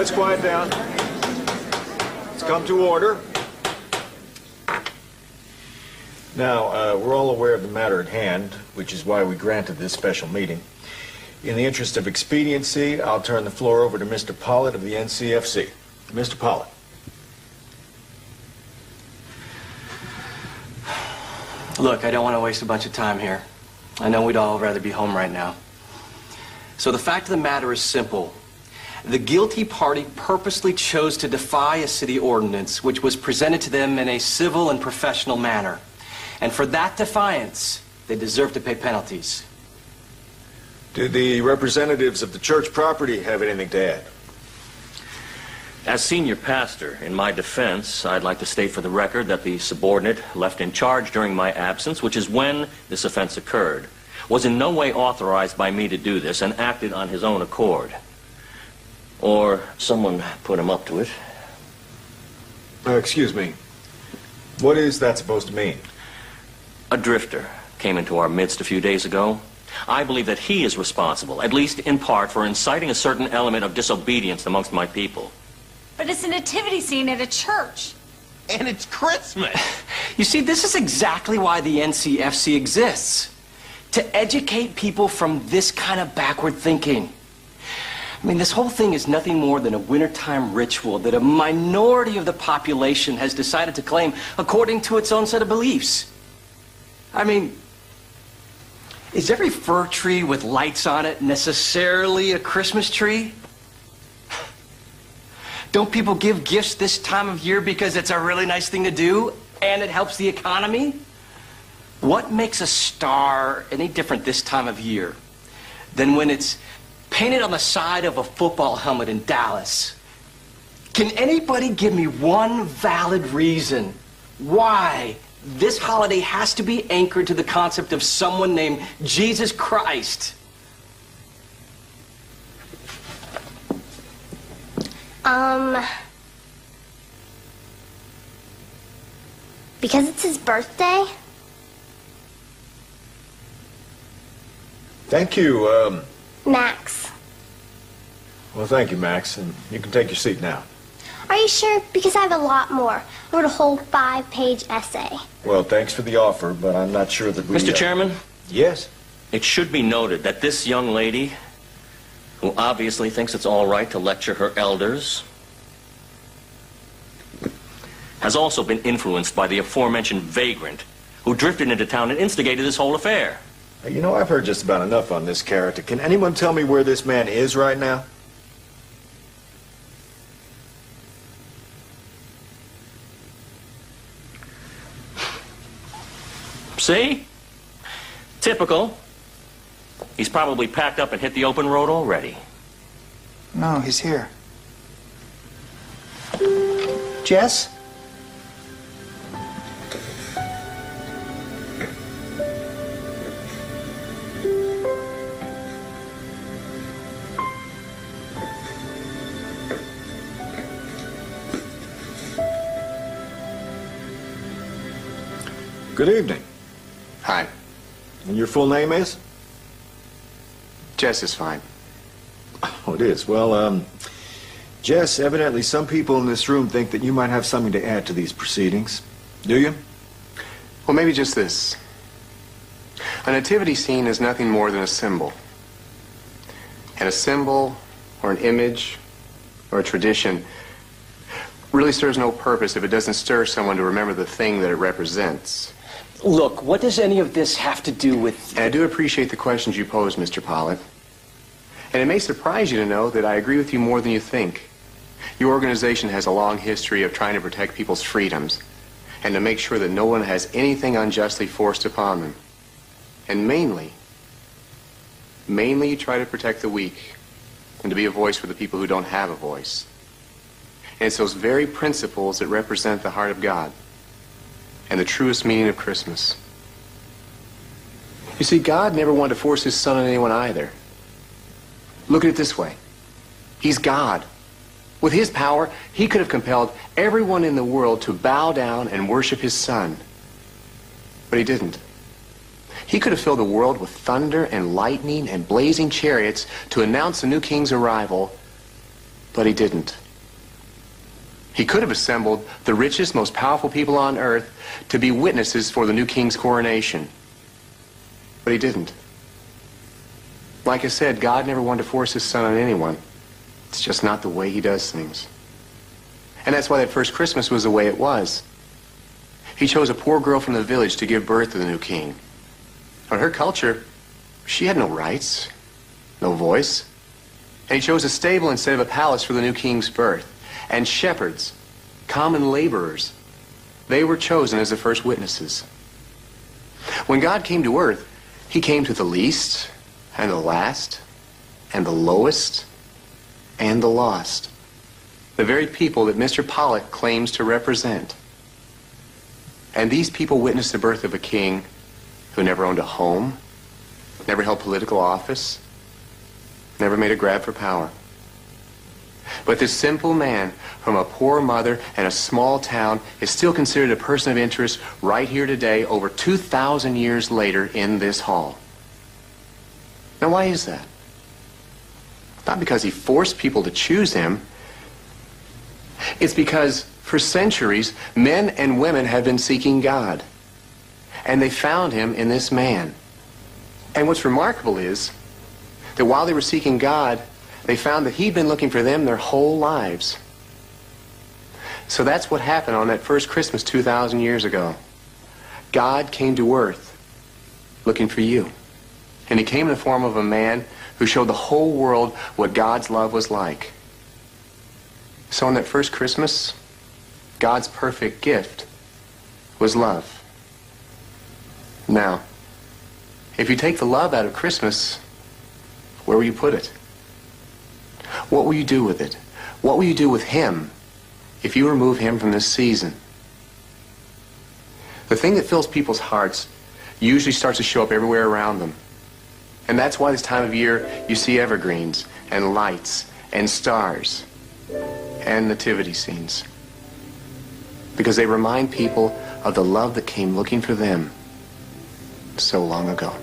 let's quiet down. Let's come to order. Now, we're all aware of the matter at hand, which is why we granted this special meeting. In the interest of expediency, I'll turn the floor over to Mr. Pollitt of the NCFC. Mr. Pollitt. Look, I don't want to waste a bunch of time here. I know we'd all rather be home right now. So the fact of the matter is simple. The guilty party purposely chose to defy a city ordinance which was presented to them in a civil and professional manner. And for that defiance, they deserve to pay penalties. Do the representatives of the church property have anything to add? As senior pastor, in my defense, I'd like to state for the record that the subordinate left in charge during my absence, which is when this offense occurred, was in no way authorized by me to do this and acted on his own accord. Or someone put him up to it. Excuse me. What is that supposed to mean? A drifter came into our midst a few days ago. I believe that he is responsible, at least in part, for inciting a certain element of disobedience amongst my people. But it's a nativity scene at a church. And it's Christmas. You see, this is exactly why the NCFC exists. To educate people from this kind of backward thinking. I mean, this whole thing is nothing more than a wintertime ritual that a minority of the population has decided to claim according to its own set of beliefs. I mean, is every fir tree with lights on it necessarily a Christmas tree? Don't people give gifts this time of year because it's a really nice thing to do and it helps the economy? What makes a star any different this time of year than when it's painted on the side of a football helmet in Dallas? Can anybody give me one valid reason why this holiday has to be anchored to the concept of someone named Jesus Christ? Because it's his birthday? Thank you, Max. Well, thank you, Max, and you can take your seat now. Are you sure? Because I have a lot more. I wrote a whole 5-page essay. Well, thanks for the offer, but I'm not sure that we... Mr. Chairman? Yes? It should be noted that this young lady, who obviously thinks it's all right to lecture her elders, has also been influenced by the aforementioned vagrant who drifted into town and instigated this whole affair. You know, I've heard just about enough on this character. Can anyone tell me where this man is right now? See? Typical. He's probably packed up and hit the open road already. No, he's here. Jess? Good evening. Hi. And your full name is? Jess is fine. Oh, it is. Well, Jess, evidently some people in this room think that you might have something to add to these proceedings. Do you? Well, maybe just this. A nativity scene is nothing more than a symbol. And a symbol, or an image, or a tradition really serves no purpose if it doesn't stir someone to remember the thing that it represents. Look, what does any of this have to do with... And I do appreciate the questions you pose, Mr. Pollitt. And it may surprise you to know that I agree with you more than you think. Your organization has a long history of trying to protect people's freedoms and to make sure that no one has anything unjustly forced upon them. And mainly you try to protect the weak and to be a voice for the people who don't have a voice. And it's those very principles that represent the heart of God and the truest meaning of Christmas. You see, God never wanted to force his son on anyone either. Look at it this way. He's God. With his power, he could have compelled everyone in the world to bow down and worship his son. But he didn't. He could have filled the world with thunder and lightning and blazing chariots to announce the new king's arrival. But he didn't. He could have assembled the richest, most powerful people on earth to be witnesses for the new king's coronation. But he didn't. Like I said, God never wanted to force his son on anyone. It's just not the way he does things. And that's why that first Christmas was the way it was. He chose a poor girl from the village to give birth to the new king. In her culture, she had no rights, no voice. And he chose a stable instead of a palace for the new king's birth. And shepherds, common laborers, they were chosen as the first witnesses. When God came to earth, he came to the least, and the last, and the lowest, and the lost. The very people that Mr. Pollock claims to represent. And these people witnessed the birth of a king who never owned a home, never held political office, never made a grab for power. But this simple man from a poor mother and a small town is still considered a person of interest right here today, over 2,000 years later in this hall. Now, why is that? Not because he forced people to choose him. It's because for centuries, men and women have been seeking God. And they found him in this man. And what's remarkable is that while they were seeking God, they found that he'd been looking for them their whole lives. So that's what happened on that first Christmas 2,000 years ago. God came to earth looking for you. And he came in the form of a man who showed the whole world what God's love was like. So on that first Christmas, God's perfect gift was love. Now, if you take the love out of Christmas, where will you put it? What will you do with it? What will you do with him if you remove him from this season? The thing that fills people's hearts usually starts to show up everywhere around them. And that's why this time of year you see evergreens and lights and stars and nativity scenes. Because they remind people of the love that came looking for them so long ago.